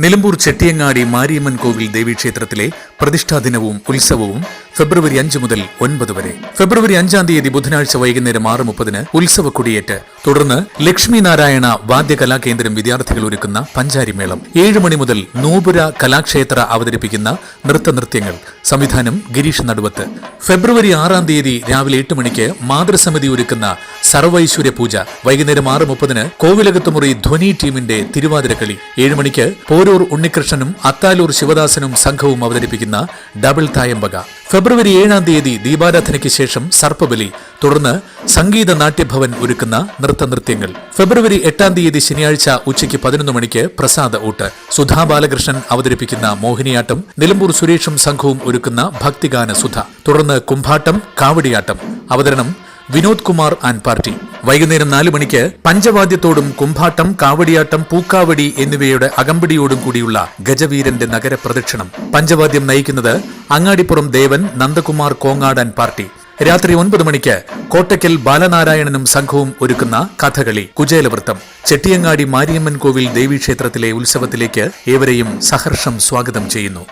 നിലമ്പൂർ ചെട്ടിയങ്ങാടി മാരിയമ്മൻ കോവിൽ ദേവീക്ഷേത്രത്തിലെ പ്രതിഷ്ഠാദിനവും ഉത്സവവും ഫെബ്രുവരി 5 മുതൽ 9 വരെ. ഫെബ്രുവരി 5-ാം തീയതി ബുധനാഴ്ച വൈകുന്നേരം 6:30 ഉത്സവ കൊടിയേറ്റ്. തുടർന്ന് ലക്ഷ്മി നാരായണ വാദ്യകലാകേന്ദ്രം വിദ്യാർത്ഥികൾ ഒരുക്കുന്ന പഞ്ചാരിമേളം. 7 മണി മുതൽ നൂപുര കലാക്ഷേത്ര അവതരിപ്പിക്കുന്ന നൃത്തനൃത്യങ്ങൾ. സംവിധാനം ഗിരീഷ് നടുവത്ത്. ഫെബ്രുവരി 6-ാം തീയതി രാവിലെ 8 മണിക്ക് മാതൃസമിതി ഒരുക്കുന്ന സർവൈശ്വര്യ പൂജ. വൈകുന്നേരം 6:30 കോവിലകത്തുമുറി ധ്വനി ടീമിന്റെ തിരുവാതിരക്കളി. 7 മണിക്ക് പോരൂർ ഉണ്ണികൃഷ്ണനും അത്താലൂർ ശിവദാസനും സംഘവും അവതരിപ്പിക്കുന്ന ഡബിൾ തായമ്പക. ഫെബ്രുവരി 7-ാം തീയതി ദീപാരാധനയ്ക്ക് ശേഷം സർപ്പബലി. തുടർന്ന് സംഗീത നാട്യഭവൻ ഒരുക്കുന്ന നൃത്തനൃത്യങ്ങൾ. ഫെബ്രുവരി 8-ാം തീയതി ശനിയാഴ്ച ഉച്ചയ്ക്ക് 11 മണിക്ക് പ്രസാദ ഊട്ട്. സുധാ ബാലകൃഷ്ണൻ അവതരിപ്പിക്കുന്ന മോഹിനിയാട്ടം. നിലമ്പൂർ സുരേഷും സംഘവും ഒരുക്കുന്ന ഭക്തിഗാന സുധ. തുടർന്ന് കുംഭാട്ടം, കാവടിയാട്ടം. അവതരണം വിനോദ് കുമാർ ആൻഡ് പാർട്ടി. വൈകുന്നേരം 4 മണിക്ക് പഞ്ചവാദ്യത്തോടും കുംഭാട്ടം, കാവടിയാട്ടം, പൂക്കാവടി എന്നിവയുടെ അകമ്പടിയോടും കൂടിയുള്ള ഗജവീരന്റെ നഗരപ്രദക്ഷിണം. പഞ്ചവാദ്യം നയിക്കുന്നത് അങ്ങാടിപ്പുറം ദേവൻ, നന്ദകുമാർ കോങ്ങാട് ആൻഡ് പാർട്ടി. രാത്രി 9 മണിക്ക് കോട്ടയ്ക്കൽ ബാലനാരായണനും സംഘവും ഒരുക്കുന്ന കഥകളി, കുചേലവൃത്തം. ചെട്ടിയങ്ങാടി മാരിയമ്മൻ കോവിൽ ദേവീക്ഷേത്രത്തിലെ ഉത്സവത്തിലേക്ക് ഏവരെയും സഹർഷം സ്വാഗതം ചെയ്യുന്നു.